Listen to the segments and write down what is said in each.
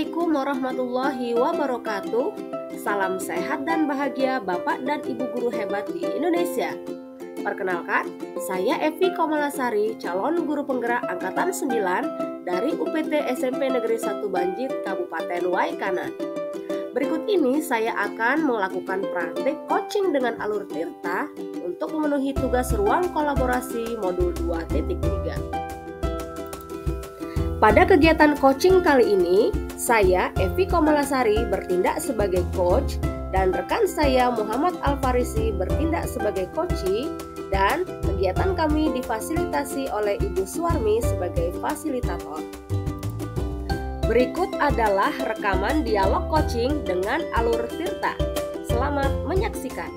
Assalamualaikum warahmatullahi wabarakatuh. Salam sehat dan bahagia Bapak dan Ibu guru hebat di Indonesia. Perkenalkan, saya Evi Komalasari, calon guru penggerak angkatan 9 dari UPT SMP Negeri 1 Banjit, Kabupaten Waikanan. Berikut ini saya akan melakukan praktik coaching dengan alur Tirta untuk memenuhi tugas ruang kolaborasi modul 2.3. Pada kegiatan coaching kali ini, saya Evi Komalasari bertindak sebagai coach dan rekan saya Muhammad Alfarisi bertindak sebagai coachee, dan kegiatan kami difasilitasi oleh Ibu Suwarmi sebagai fasilitator. Berikut adalah rekaman dialog coaching dengan alur Tirta. Selamat menyaksikan.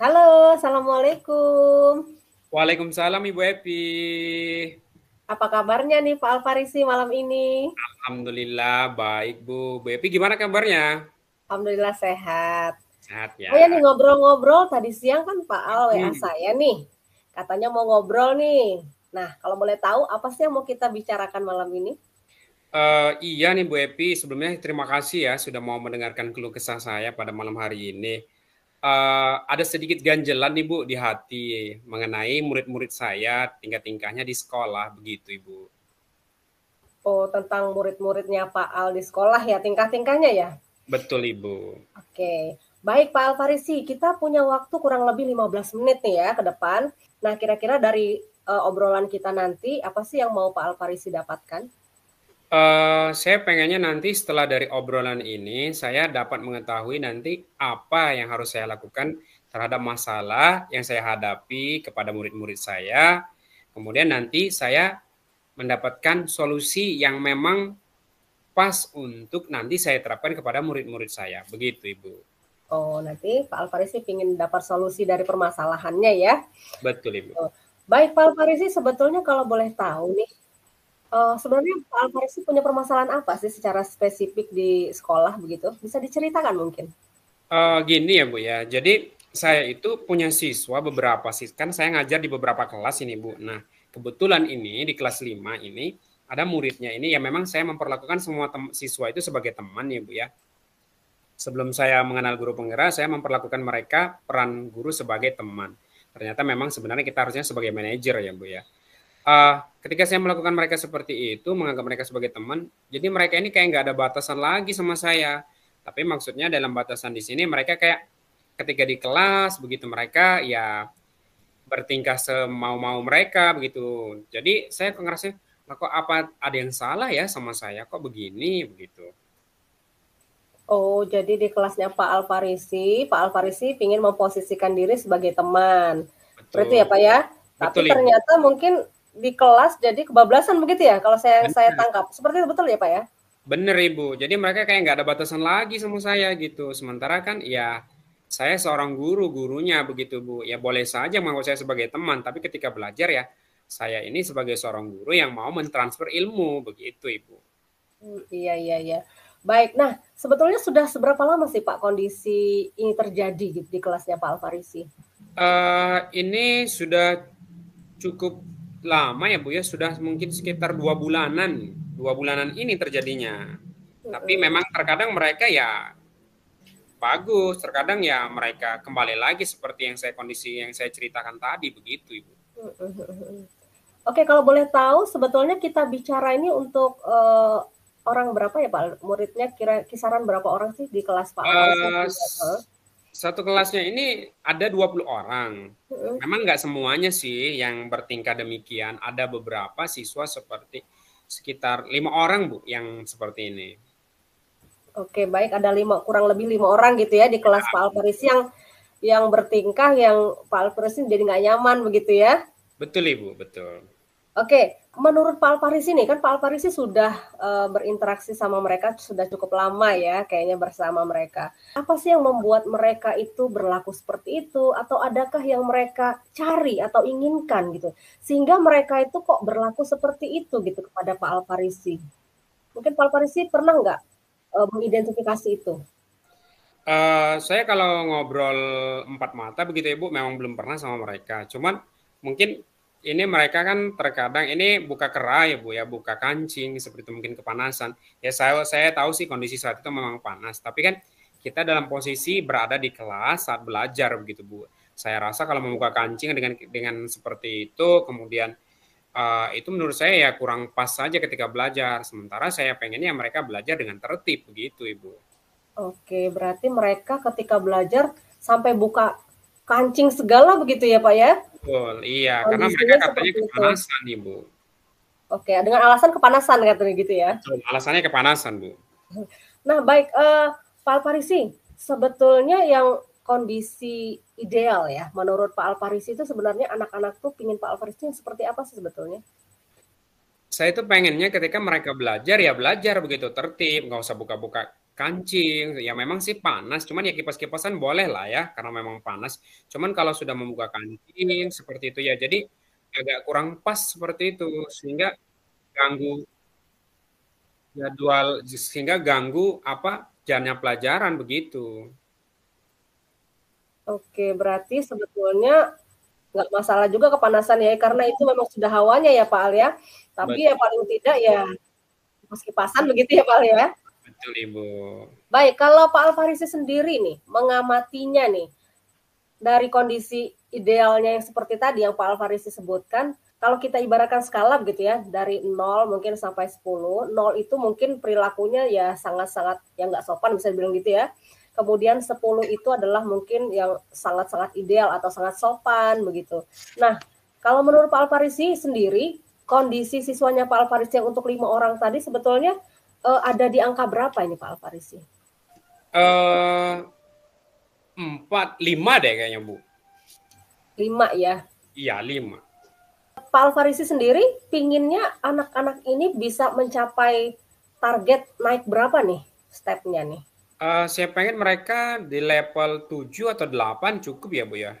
Halo, Assalamualaikum. Waalaikumsalam Ibu Evi. Apa kabarnya nih Pak Alfarisi malam ini? Alhamdulillah baik Bu. Bu Evi gimana kabarnya? Alhamdulillah sehat. Sehat ya. Oh ya nih, ngobrol-ngobrol tadi siang kan Pak Al WA saya nih. Katanya mau ngobrol nih. Nah, kalau boleh tahu apa sih yang mau kita bicarakan malam ini? Iya nih Bu Evi, sebelumnya terima kasih ya sudah mau mendengarkan keluh kesah saya pada malam hari ini. Ada sedikit ganjelan nih Bu di hati mengenai murid-murid saya, tingkah-tingkahnya di sekolah begitu Ibu. Oh, tentang murid-muridnya Pak Al di sekolah ya, tingkah-tingkahnya ya? Betul Ibu. Oke, baik Pak Alfarisi, kita punya waktu kurang lebih 15 menit nih ya ke depan. Nah, kira-kira dari obrolan kita nanti, apa sih yang mau Pak Alfarisi dapatkan? Saya pengennya nanti setelah dari obrolan ini, saya dapat mengetahui nanti apa yang harus saya lakukan terhadap masalah yang saya hadapi kepada murid-murid saya. Kemudian nanti saya mendapatkan solusi yang memang pas untuk nanti saya terapkan kepada murid-murid saya. Begitu, Ibu. Oh, nanti Pak Alfarisi ingin dapat solusi dari permasalahannya ya. Betul, Ibu. Baik Pak Alfarisi, sebetulnya kalau boleh tahu nih, sebenarnya Pak Alfarisi punya permasalahan apa sih secara spesifik di sekolah begitu? Bisa diceritakan mungkin? Gini ya Bu ya, jadi saya itu punya siswa beberapa sih, kan saya ngajar di beberapa kelas ini Bu. Nah, kebetulan ini di kelas 5 ini ada muridnya ini ya memang saya memperlakukan semua siswa itu sebagai teman ya Bu ya. Sebelum saya mengenal guru penggerak, saya memperlakukan mereka peran guru sebagai teman. Ternyata memang sebenarnya kita harusnya sebagai manajer ya Bu ya. Ketika saya melakukan mereka seperti itu, menganggap mereka sebagai teman, jadi mereka ini kayak nggak ada batasan lagi sama saya. Tapi maksudnya dalam batasan di sini mereka kayak ketika di kelas begitu mereka ya bertingkah semau-mau mereka begitu. Jadi saya kok ngerasa kok apa ada yang salah ya sama saya kok begini begitu. Oh, jadi di kelasnya Pak Alfarisi ingin memposisikan diri sebagai teman. Berarti ya Betul. Pak ya? Tapi Betul Ibu. ternyata mungkin di kelas jadi kebablasan begitu ya kalau saya tangkap. Seperti itu betul ya Pak ya? Bener Ibu. Jadi mereka kayak nggak ada batasan lagi sama saya gitu. Sementara kan ya saya seorang gurunya begitu Bu. Ya boleh saja menganggap saya sebagai teman, tapi ketika belajar ya saya ini sebagai seorang guru yang mau mentransfer ilmu begitu Ibu. Iya. Baik, nah sebetulnya sudah seberapa lama sih Pak kondisi ini terjadi di kelasnya Pak Alfarisi? Ini sudah cukup lama ya Bu ya, sudah mungkin sekitar 2 bulanan. 2 bulanan ini terjadinya. Tapi memang terkadang mereka ya bagus, terkadang ya mereka kembali lagi seperti kondisi yang saya ceritakan tadi begitu Ibu. Oke, kalau boleh tahu sebetulnya kita bicara ini untuk orang berapa ya Pak? Muridnya kisaran berapa orang sih di kelas Pak Alfarisi? Satu kelasnya ini ada 20 orang. Memang nggak semuanya sih yang bertingkah demikian. Ada beberapa siswa seperti sekitar 5 orang Bu yang seperti ini. Oke, baik, ada kurang lebih 5 orang gitu ya di kelas Pak Alfarisi yang bertingkah yang Pak Alfarisi jadi nggak nyaman begitu ya? Betul Ibu, betul. Oke, menurut Pak Alfarisi nih, kan Pak Alfarisi sudah berinteraksi sama mereka sudah cukup lama ya, kayaknya bersama mereka. Apa sih yang membuat mereka itu berlaku seperti itu? Atau adakah yang mereka cari atau inginkan gitu? Sehingga mereka itu kok berlaku seperti itu gitu kepada Pak Alfarisi? Mungkin Pak Alfarisi pernah nggak mengidentifikasi itu? Saya kalau ngobrol empat mata begitu Ibu, memang belum pernah sama mereka. Cuman mungkin ini mereka kan terkadang ini buka kerai Bu ya, buka kancing seperti itu mungkin kepanasan. Ya saya tahu sih kondisi saat itu memang panas, tapi kan kita dalam posisi berada di kelas saat belajar begitu Bu. Saya rasa kalau membuka kancing dengan seperti itu kemudian itu menurut saya ya kurang pas saja ketika belajar. Sementara saya pengennya mereka belajar dengan tertib begitu Ibu. Oke, berarti mereka ketika belajar sampai buka kancing segala begitu ya Pak ya? Betul, iya, karena mereka Kondisinya katanya seperti itu. kepanasan Ibu. Oke, dengan alasan kepanasan katanya gitu ya. Betul, alasannya kepanasan Bu. Nah, baik, Pak Alfarisi, sebetulnya yang kondisi ideal ya, menurut Pak Alfarisi itu sebenarnya anak-anak tuh pingin Pak Alfarisi seperti apa sih sebetulnya? Saya itu pengennya ketika mereka belajar ya belajar begitu tertib, nggak usah buka-buka kancing. Ya memang sih panas, cuman ya kipas-kipasan boleh lah ya, karena memang panas. Cuman kalau sudah membuka kancing seperti itu ya, jadi agak kurang pas seperti itu, sehingga ganggu jadwal, sehingga ganggu apa jalannya pelajaran begitu. Oke, berarti sebetulnya nggak masalah juga kepanasan ya, karena itu memang sudah hawanya ya Pak Al ya. Tapi ya Betul, paling tidak ya kipas-kipasan begitu ya Pak Al ya. betul Ibu. Baik, kalau Pak Alfarisi sendiri nih, mengamatinya nih, dari kondisi idealnya yang seperti tadi yang Pak Alfarisi sebutkan, kalau kita ibaratkan skala gitu ya, dari 0 mungkin sampai 10, 0 itu mungkin perilakunya ya sangat-sangat yang nggak sopan bisa dibilang gitu ya. Kemudian 10 itu adalah mungkin yang sangat-sangat ideal atau sangat sopan begitu. Nah, kalau menurut Pak Alfarisi sendiri, kondisi siswanya Pak Alfarisi yang untuk 5 orang tadi sebetulnya ada di angka berapa ini Pak Alfarisi? Eh 4, 5 deh kayaknya Bu. 5 ya. Iya 5. Pak Alfarisi sendiri pinginnya anak-anak ini bisa mencapai target naik berapa nih stepnya nih? Saya pengen mereka di level 7 atau 8 cukup ya Bu ya.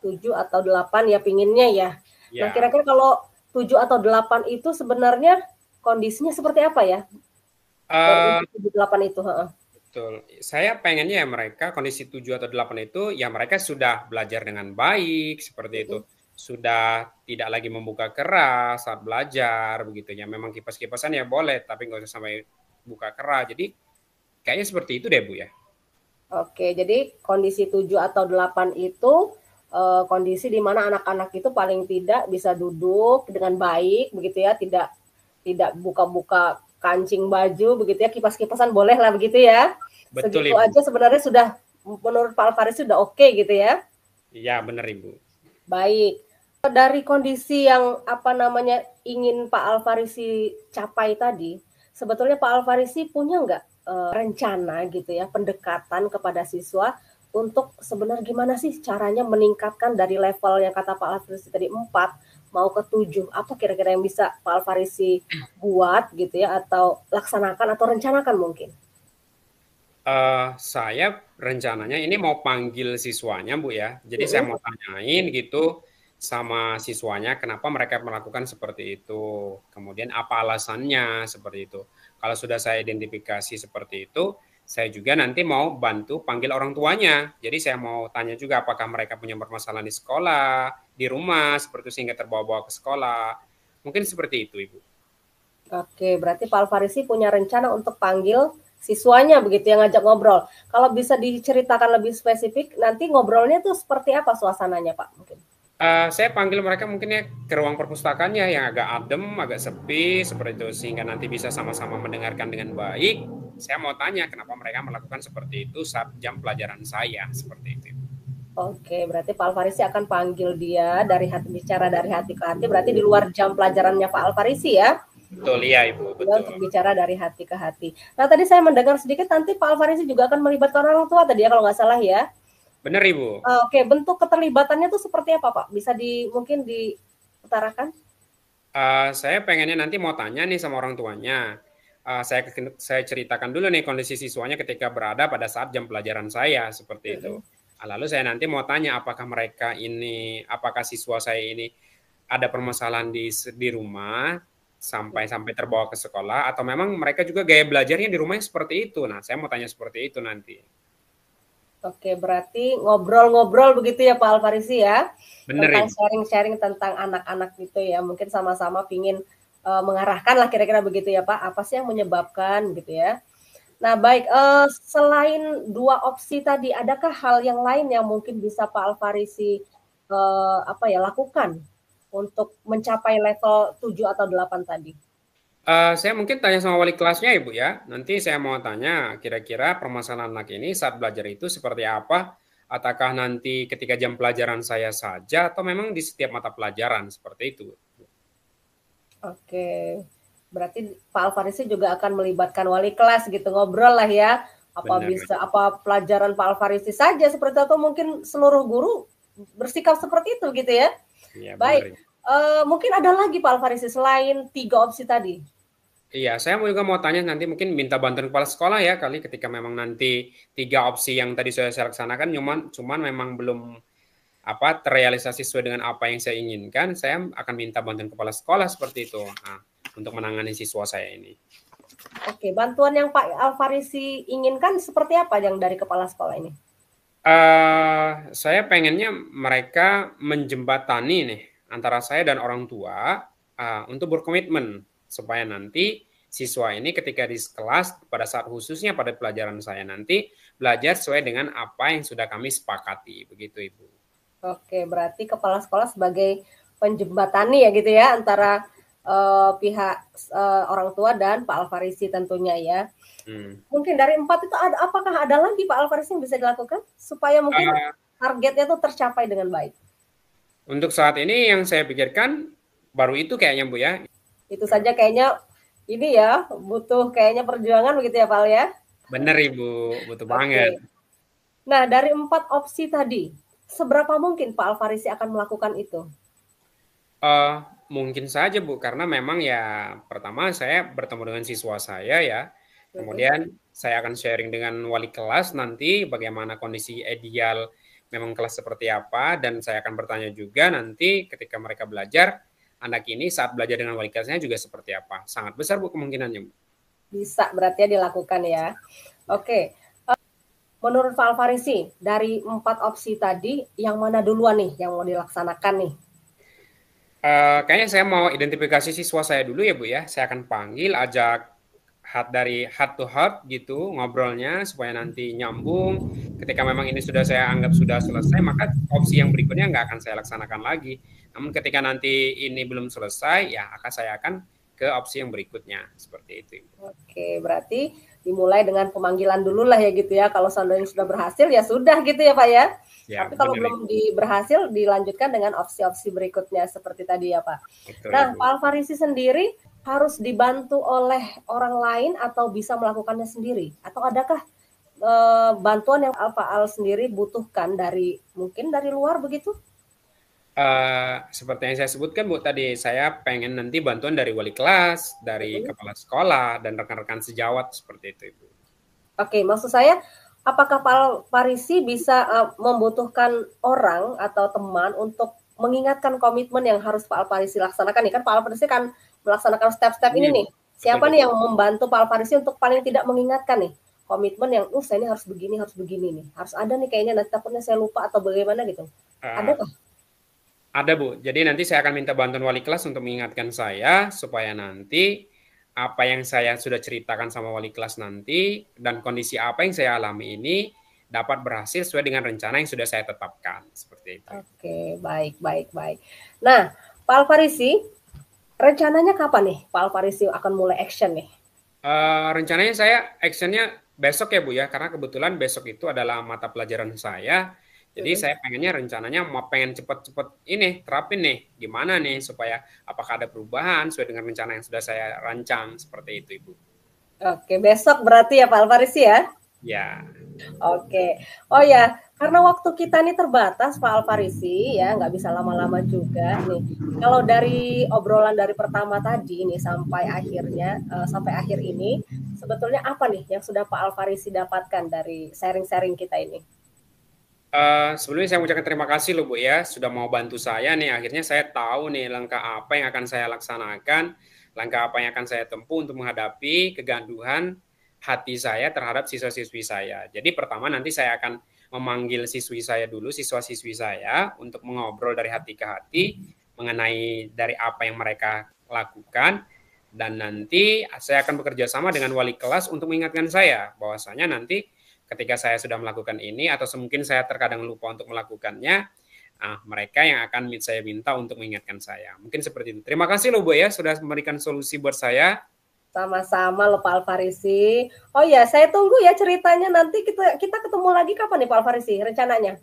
7 atau 8 ya pinginnya ya. Nah Ya, kira-kira kalau 7 atau 8 itu sebenarnya kondisinya seperti apa ya? eh Untuk 7 8 itu. betul. Saya pengennya ya mereka kondisi 7 atau 8 itu ya mereka sudah belajar dengan baik seperti itu. Sudah tidak lagi membuka keras saat belajar begitu ya. Memang kipas-kipasan ya boleh, tapi nggak usah sampai buka keras. Jadi kayaknya seperti itu deh Bu ya. Oke, jadi kondisi 7 atau 8 itu kondisi di mana anak-anak itu paling tidak bisa duduk dengan baik begitu ya, tidak tidak buka-buka kancing baju begitu ya, kipas-kipasan boleh lah begitu ya. Betul Segitu Ibu. aja sebenarnya sudah menurut Pak Alfaris sudah oke gitu ya. Iya benar Ibu. Baik. Dari kondisi yang apa namanya ingin Pak Alfarisi capai tadi, sebetulnya Pak Alfarisi punya nggak rencana gitu ya pendekatan kepada siswa untuk sebenarnya gimana sih caranya meningkatkan dari level yang kata Pak Alfarisi tadi 4 mau ke 7, apa kira-kira yang bisa Pak Alfarisi buat gitu ya atau laksanakan atau rencanakan mungkin? Saya rencananya ini mau panggil siswanya, Bu, ya. Jadi saya mau tanyain gitu sama siswanya kenapa mereka melakukan seperti itu. Kemudian apa alasannya seperti itu. Kalau sudah saya identifikasi seperti itu, saya juga nanti mau bantu panggil orang tuanya. Jadi saya mau tanya juga apakah mereka punya permasalahan di sekolah, di rumah, seperti itu sehingga terbawa-bawa ke sekolah. Mungkin seperti itu, Ibu. Oke, berarti Pak Alfarisi punya rencana untuk panggil siswanya begitu yang ngajak ngobrol. Kalau bisa diceritakan lebih spesifik, nanti ngobrolnya tuh seperti apa suasananya Pak? Mungkin. Saya panggil mereka mungkin ya ke ruang perpustakaannya yang agak adem, agak sepi, seperti itu. Sehingga nanti bisa sama-sama mendengarkan dengan baik. Saya mau tanya kenapa mereka melakukan seperti itu saat jam pelajaran saya, seperti itu. Oke, berarti Pak Alfarisi akan panggil dia dari hati bicara dari hati ke hati, berarti di luar jam pelajarannya Pak Alfarisi ya, Betul, iya Ibu, ya, betul. untuk bicara dari hati ke hati. Nah, tadi saya mendengar sedikit nanti Pak Alfarisi juga akan melibatkan orang tua tadi ya kalau nggak salah ya. Benar Ibu. Oke, bentuk keterlibatannya tuh seperti apa Pak? Bisa mungkin diutarakan? Saya pengennya nanti mau tanya nih sama orang tuanya. Saya ceritakan dulu nih kondisi siswanya ketika berada pada saat jam pelajaran saya, seperti itu. Lalu saya nanti mau tanya apakah mereka ini, apakah siswa saya ini ada permasalahan di rumah sampai sampai terbawa ke sekolah atau memang mereka juga gaya belajarnya di rumahnya seperti itu. Nah, saya mau tanya seperti itu nanti. Oke, berarti ngobrol-ngobrol begitu ya Pak Alfarisi ya, Bener tentang Ibu. sharing-sharing tentang anak-anak gitu ya, mungkin sama-sama pingin mengarahkan lah kira-kira begitu ya Pak, apa sih yang menyebabkan gitu ya. Nah baik, selain 2 opsi tadi, adakah hal yang lain yang mungkin bisa Pak Alfarisi, apa ya, lakukan untuk mencapai level 7 atau 8 tadi? Saya mungkin tanya sama wali kelasnya Ibu ya. Nanti saya mau tanya kira-kira permasalahan anak ini saat belajar itu seperti apa? Ataukah nanti ketika jam pelajaran saya saja atau memang di setiap mata pelajaran seperti itu? Oke, berarti Pak Alfarisi juga akan melibatkan wali kelas gitu, ngobrol lah ya, Benar. apa pelajaran Pak Alfarisi saja seperti itu atau mungkin seluruh guru bersikap seperti itu gitu ya? Iya, benar. Baik, mungkin ada lagi Pak Alfarisi selain 3 opsi tadi? Iya, saya juga mau tanya nanti mungkin minta bantuan kepala sekolah ya kali ketika memang nanti 3 opsi yang tadi sudah saya laksanakan cuman memang belum terrealisasi sesuai dengan apa yang saya inginkan, saya akan minta bantuan kepala sekolah seperti itu. Nah, untuk menangani siswa saya ini. Oke, bantuan yang Pak Alfarisi inginkan seperti apa yang dari kepala sekolah ini? Saya pengennya mereka menjembatani nih antara saya dan orang tua untuk berkomitmen supaya nanti siswa ini ketika di kelas pada saat khususnya pada pelajaran saya nanti belajar sesuai dengan apa yang sudah kami sepakati begitu Ibu. Oke, berarti kepala sekolah sebagai penjembatani ya gitu ya antara pihak orang tua dan Pak Alfarisi tentunya ya. Mungkin dari 4 itu apakah ada lagi Pak Alfarisi yang bisa dilakukan supaya mungkin Uh, targetnya tuh tercapai dengan baik? untuk saat ini yang saya pikirkan baru itu kayaknya Bu ya. Itu saja kayaknya ini ya butuh kayaknya perjuangan begitu ya Pak ya. Bener Ibu, butuh Oke. banget. Nah, dari 4 opsi tadi, seberapa mungkin Pak Alfarisi akan melakukan itu? Eh, Mungkin saja Bu, karena memang ya pertama saya bertemu dengan siswa saya ya, Mhm. kemudian saya akan sharing dengan wali kelas nanti bagaimana kondisi ideal memang kelas seperti apa, dan saya akan bertanya juga nanti ketika mereka belajar, anak ini saat belajar dengan wali kelasnya juga seperti apa. Sangat besar Bu kemungkinannya Bu. Bisa berarti ya dilakukan ya. Oke, menurut Pak Alfarisi, dari 4 opsi tadi, yang mana duluan nih yang mau dilaksanakan nih? Kayaknya saya mau identifikasi siswa saya dulu ya Bu ya. Saya akan panggil, ajak dari heart to heart gitu ngobrolnya supaya nanti nyambung. Ketika memang ini sudah saya anggap sudah selesai, maka opsi yang berikutnya nggak akan saya laksanakan lagi. Namun ketika nanti ini belum selesai, ya saya akan ke opsi yang berikutnya seperti itu. Oke, berarti dimulai dengan pemanggilan dulu lah ya gitu ya. Kalau seandainya sudah berhasil ya sudah gitu ya Pak ya. Ya Tapi kalau benar belum Ibu. berhasil dilanjutkan dengan opsi-opsi berikutnya seperti tadi ya Pak. Betul Nah, Ibu. Pak Alfarisi sendiri harus dibantu oleh orang lain atau bisa melakukannya sendiri? Atau adakah bantuan yang Pak Al sendiri butuhkan dari mungkin dari luar begitu? Seperti yang saya sebutkan Bu tadi, saya pengen nanti bantuan dari wali kelas, dari Mhm. kepala sekolah, dan rekan-rekan sejawat seperti itu Ibu. Oke, maksud saya apakah Pak Parisi bisa membutuhkan orang atau teman untuk mengingatkan komitmen yang harus Pak Alfarisi laksanakan nih kan Pak Alfarisi kan melaksanakan step-step ini Iya, nih. betul Siapa nih betul. yang membantu Pak Alfarisi untuk paling tidak mengingatkan nih komitmen yang saya ini harus begini nih. Harus ada nih kayaknya nanti takutnya saya lupa atau bagaimana gitu. Uh, Adakah? Ada Bu, jadi nanti saya akan minta bantuan wali kelas untuk mengingatkan saya supaya nanti apa yang saya sudah ceritakan sama wali kelas nanti dan kondisi apa yang saya alami ini dapat berhasil sesuai dengan rencana yang sudah saya tetapkan seperti itu. Oke, baik, baik, baik. Nah, Pak Alfarisi, rencananya kapan nih Pak Alfarisi akan mulai action nih? Rencananya saya actionnya besok ya Bu ya, karena kebetulan besok itu adalah mata pelajaran saya. Jadi Mhm. saya pengennya rencananya mau pengen cepet-cepet ini terapin nih, gimana nih supaya apakah ada perubahan sesuai dengan rencana yang sudah saya rancang seperti itu Ibu. Oke, besok berarti ya Pak Alfarisi ya? Ya, Oke. Oh ya, karena waktu kita ini terbatas Pak Alfarisi ya, nggak bisa lama-lama juga nih. Kalau dari obrolan dari pertama tadi nih sampai akhirnya, sampai akhir ini, sebetulnya apa nih yang sudah Pak Alfarisi dapatkan dari sharing-sharing kita ini? sebelumnya saya mengucapkan terima kasih loh Bu ya, sudah mau bantu saya nih. Akhirnya saya tahu nih langkah apa yang akan saya laksanakan, langkah apa yang akan saya tempuh untuk menghadapi kegaduhan hati saya terhadap siswa-siswi saya. Jadi pertama nanti saya akan memanggil siswi saya dulu, siswa-siswi saya, untuk mengobrol dari hati ke hati mengenai dari apa yang mereka lakukan, dan nanti saya akan bekerja sama dengan wali kelas untuk mengingatkan saya bahwasanya nanti ketika saya sudah melakukan ini atau mungkin saya terkadang lupa untuk melakukannya, mereka yang akan saya minta untuk mengingatkan saya. Mungkin seperti itu. Terima kasih loh Bu ya sudah memberikan solusi buat saya. Sama-sama loh Pak Alfarisi. Oh ya, saya tunggu ya ceritanya, nanti kita ketemu lagi kapan nih Pak Alfarisi rencananya?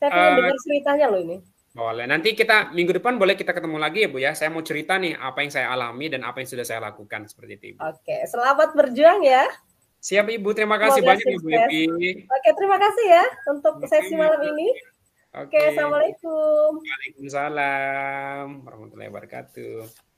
Saya pengen dengar ceritanya loh ini. Boleh. Nanti kita minggu depan boleh kita ketemu lagi ya Bu ya. Saya mau cerita nih apa yang saya alami dan apa yang sudah saya lakukan seperti itu Ibu. Oke, selamat berjuang ya. Siap Ibu, terima kasih banyak Ibu Evi. Oke, terima kasih ya untuk sesi malam ini. Oke, Assalamualaikum. Waalaikumsalam warahmatullahi wabarakatuh.